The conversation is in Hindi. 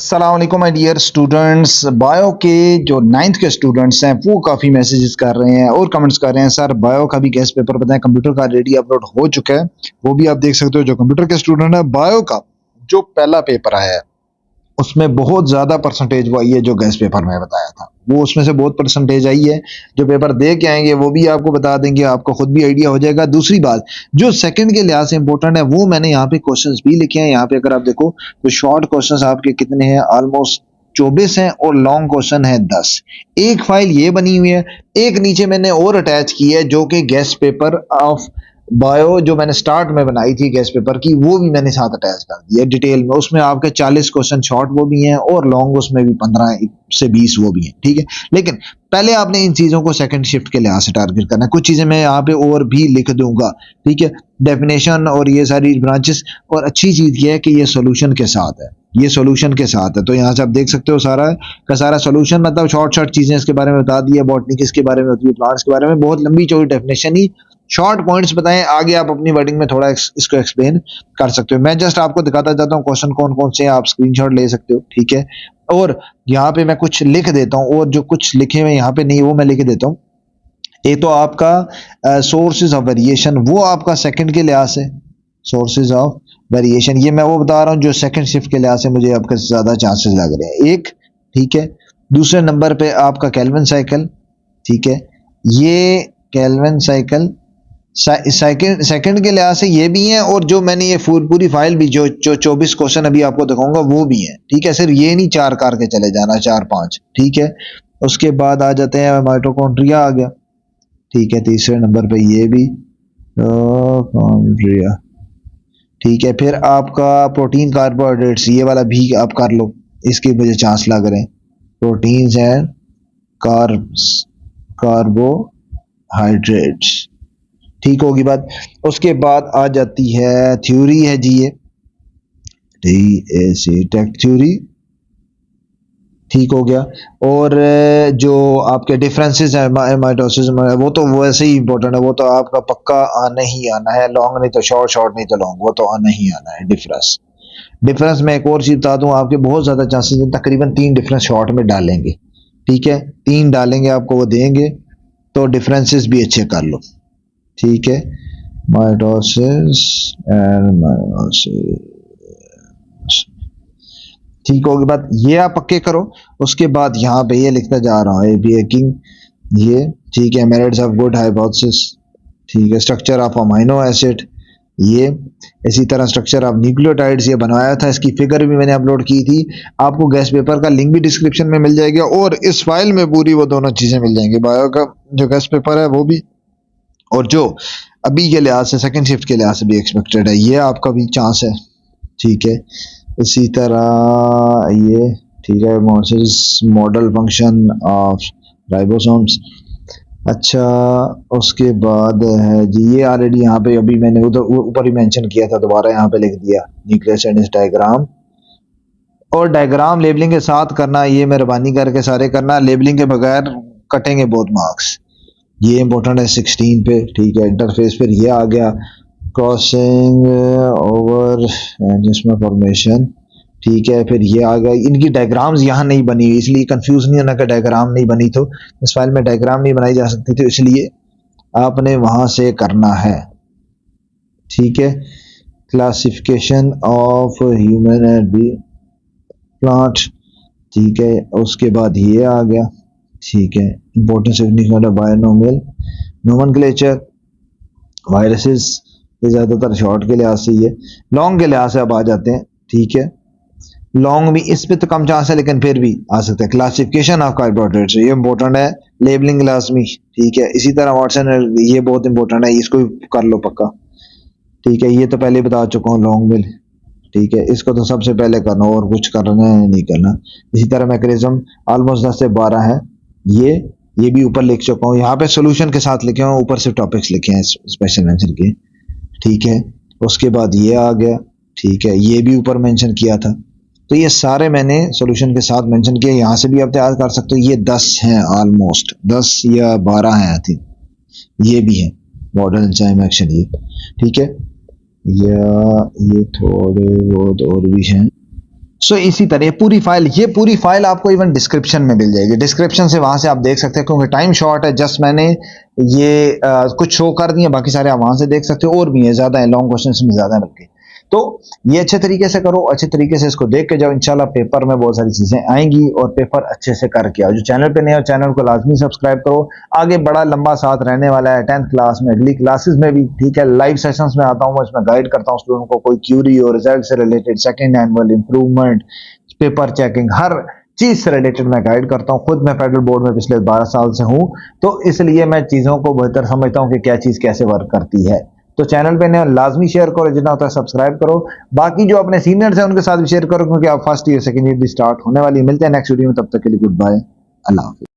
अस्सलाम वालेकुम माय डियर स्टूडेंट्स। बायो के जो नाइन्थ के स्टूडेंट्स हैं वो काफ़ी मैसेजेस कर रहे हैं और कमेंट्स कर रहे हैं, सर बायो का भी गेस्ट पेपर बताएं। कंप्यूटर का रेडी अपलोड हो चुका है, वो भी आप देख सकते हो। जो कंप्यूटर के स्टूडेंट है, बायो का जो पहला पेपर आया है उसमें बहुत ज़्यादा परसेंटेज वो आई है जो गेस्ट पेपर में बताया था, वो उसमें से बहुत परसेंटेज आई है। जो पेपर दे के आएंगे वो भी आपको बता देंगे, आपको खुद भी आइडिया हो जाएगा। दूसरी बात जो सेकंड के लिहाज से इंपॉर्टेंट है वो मैंने यहाँ पे क्वेश्चंस भी लिखे हैं। यहाँ पे अगर आप देखो तो शॉर्ट क्वेश्चंस आपके कितने हैं, ऑलमोस्ट 24 हैं और लॉन्ग क्वेश्चन है 10। एक फाइल ये बनी हुई है, एक नीचे मैंने और अटैच की है जो कि गेस्ट पेपर ऑफ बायो जो मैंने स्टार्ट में बनाई थी गेस्ट पेपर की, वो भी मैंने साथ अटैच कर दिया डिटेल में। उसमें आपके 40 क्वेश्चन शॉर्ट वो भी हैं और लॉन्ग उसमें भी 15 से 20 वो भी हैं, ठीक है। लेकिन पहले आपने इन चीज़ों को सेकंड शिफ्ट के लिहाज से टारगेट करना है। कुछ चीज़ें मैं यहाँ पे और भी लिख दूंगा, ठीक है, डेफिनेशन और ये सारी ब्रांचेस। और अच्छी चीज़ ये है कि ये सोल्यूशन के साथ है, ये सोल्यूशन के साथ है। तो यहाँ से आप देख सकते हो सारा का सारा सोल्यूशन, मतलब शॉर्ट शॉर्ट चीज़ें इसके बारे में बता दी है। बॉटनी किसके बारे में होती है, प्लांट्स के बारे में, बहुत लंबी चौड़ी डेफिनेशन ही, शॉर्ट पॉइंट्स बताएं। आगे आप अपनी वर्डिंग में थोड़ा इसको एक्सप्लेन कर सकते हो। मैं जस्ट आपको दिखाता जाता हूँ क्वेश्चन कौन कौन से हैं, आप स्क्रीनशॉट ले सकते हो, ठीक है। और यहाँ पे मैं कुछ लिख देता हूँ और जो कुछ लिखे हुए यहाँ पे नहीं वो मैं लिख देता हूँ। एक तो आपका सोर्सेज ऑफ वेरिएशन, वो आपका सेकंड के लिहाज से सोर्सेज ऑफ वेरिएशन, ये मैं वो बता रहा हूँ जो सेकंड शिफ्ट के लिहाज से मुझे आपके ज़्यादा चांसेस लग रहे हैं, एक, ठीक है। दूसरे नंबर पे आपका केल्विन साइकिल, ठीक है, ये केल्विन साइकिल सेकंड के लिहाज से ये भी हैं। और जो मैंने ये पूरी फाइल भी जो 24 क्वेश्चन अभी आपको दिखाऊंगा वो भी हैं, ठीक है। सिर्फ ये नहीं चार कार के चले जाना, 4-5, ठीक है। उसके बाद आ जाते हैं माइटोकॉन्ड्रिया आ गया, ठीक है, तीसरे नंबर पे ये भी माइटोकॉन्ड्रिया, ठीक है। फिर आपका प्रोटीन कार्बोहाइड्रेट्स, ये वाला भी आप कर लो, इसके मुझे चांस लग रहे हैं। प्रोटीन्स एंड कार्ब्स, कार्बोहाइड्रेट्स, ठीक होगी बात। उसके बाद आ जाती है थ्योरी है जी, ये TAC टेक थ्योरी, ठीक हो गया। और जो आपके डिफरेंसेस हैं माइटोसिस में, वो तो वैसे ही इंपॉर्टेंट है, वो तो आपका पक्का आना ही आना है। लॉन्ग नहीं तो शॉर्ट, शॉर्ट नहीं तो लॉन्ग, वो तो आना ही आना है। डिफरेंस में एक और चीज बता दूं, आपके बहुत ज्यादा चांसेस हैं, तकरीबन 3 डिफरेंस शॉर्ट में डालेंगे, ठीक है, 3 डालेंगे आपको वो देंगे, तो डिफरेंसेस भी अच्छे कर लो, ठीक है। माइटोसिस एंड माइटोसिस, ठीक होगी बात, ये आप पक्के करो। उसके बाद यहाँ पे ये लिखता जा रहा है बेकिंग, ये ठीक है, मेरिट्स ऑफ गुड हाइपोथेसिस, ठीक है। स्ट्रक्चर ऑफ अमाइनो एसिड, ये इसी तरह स्ट्रक्चर ऑफ न्यूक्लियोटाइड्स, ये बनाया था, इसकी फिगर भी मैंने अपलोड की थी। आपको गेस्ट पेपर का लिंक भी डिस्क्रिप्शन में मिल जाएगा और इस फाइल में पूरी वो दोनों चीज़ें मिल जाएंगी, बायो का जो गेस्ट पेपर है वो भी और जो अभी के लिहाज से सेकंड शिफ्ट के लिहाज से भी एक्सपेक्टेड है, ये आपका भी चांस है, ठीक है। इसी तरह ये, ठीक है, मोसिस मॉडल फंक्शन ऑफ राइबोसोम्स। अच्छा, उसके बाद है जी, ये ऑलरेडी यहाँ पे अभी मैंने उधर ऊपर ही मेंशन किया था, दोबारा यहाँ पे लिख दिया, न्यूक्लियोसाइड डायग्राम। और डायग्राम लेबलिंग के साथ करना, ये मेहरबानी करके सारे करना, लेबलिंग के बगैर कटेंगे बहुत मार्क्स, ये इंपॉर्टेंट है 16 पे, ठीक है। इंटरफेस पर ये आ गया, क्रॉसिंग ओवर जिसमें फॉर्मेशन, ठीक है। फिर ये आ गया, इनकी डायग्राम्स यहाँ नहीं बनी हुई, इसलिए कंफ्यूज नहीं होना कि डायग्राम नहीं बनी, तो इस फाइल में डायग्राम नहीं बनाई जा सकती, तो इसलिए आपने वहाँ से करना है, ठीक है। Classification of human and plant, ठीक है। उसके बाद ये आ गया, ठीक है, importance of binomial nomenclature, viruses, ये ज़्यादातर शॉर्ट के लिहाज से, ये लॉन्ग के लिहाज से अब आ जाते हैं, ठीक है। लॉन्ग भी इस पे तो कम चांस है लेकिन फिर भी आ सकता है। क्लासिफिकेशन ऑफ कार्बोहाइड्रेट्स, ये इंपॉर्टेंट है, लेबलिंग लाजमी, ठीक है। इसी तरह वाटसन, ये बहुत इंपॉर्टेंट है, इसको भी कर लो पक्का, ठीक है। ये तो पहले बता चुका हूँ, लॉन्ग मिल, ठीक है, इसको तो सबसे पहले करना और कुछ करना है नहीं करना। इसी तरह मैकेनिज्म ऑलमोस्ट 10 से 12 है, ये भी ऊपर लिख चुका हूँ, यहाँ पे सोल्यूशन के साथ लिखे हुए, ऊपर से टॉपिक्स लिखे हैं स्पेशल आंसर के, ठीक है। उसके बाद ये आ गया, ठीक है, ये भी ऊपर मेंशन किया था। तो ये सारे मैंने सॉल्यूशन के साथ मेंशन किया, यहाँ से भी आप तैयार कर सकते हो। ये 10 हैं, ऑलमोस्ट 10 या 12 हैं आई थिंक, ये भी है मॉडल एंजाइम एक्शन, ये ठीक है, या ये थोड़े बहुत और भी हैं, सो इसी तरह ये पूरी फाइल आपको इवन डिस्क्रिप्शन में मिल जाएगी। डिस्क्रिप्शन से वहां से आप देख सकते हैं, क्योंकि टाइम शॉर्ट है, जस्ट मैंने ये कुछ शो कर दिए, बाकी सारे आप वहां से देख सकते हो। और भी है, ज्यादा है, लॉन्ग क्वेश्चन में ज्यादा है बल्कि। तो ये अच्छे तरीके से करो, अच्छे तरीके से इसको देख के जाओ, इंशाल्लाह पेपर में बहुत सारी चीजें आएंगी और पेपर अच्छे से करके आओ। जो चैनल पे नए हो, चैनल को लाजमी सब्सक्राइब करो। आगे बड़ा लंबा साथ रहने वाला है 10th क्लास में, अगली क्लासेस में भी, ठीक है। लाइव सेशंस में आता हूँ, इसमें गाइड करता हूँ स्टूडेंट को, कोई क्यूरी हो रिजल्ट से related, second annual improvement, paper checking, हर चीज से रिलेटेड मैं गाइड करता हूँ। खुद मैं फेडरल बोर्ड में पिछले 12 साल से हूँ, तो इसलिए मैं चीजों को बेहतर समझता हूँ कि क्या चीज कैसे वर्क करती है। तो चैनल पे ने लाजमी शेयर करो, जितना होता है सब्सक्राइब करो। बाकी जो अपने सीनियर्स हैं उनके साथ भी शेयर करो, क्योंकि आप फर्स्ट ईयर सेकंड ईयर भी स्टार्ट होने वाली है। मिलते हैं नेक्स्ट वीडियो में, तब तक के लिए गुड बाय, अल्लाह हाफिज।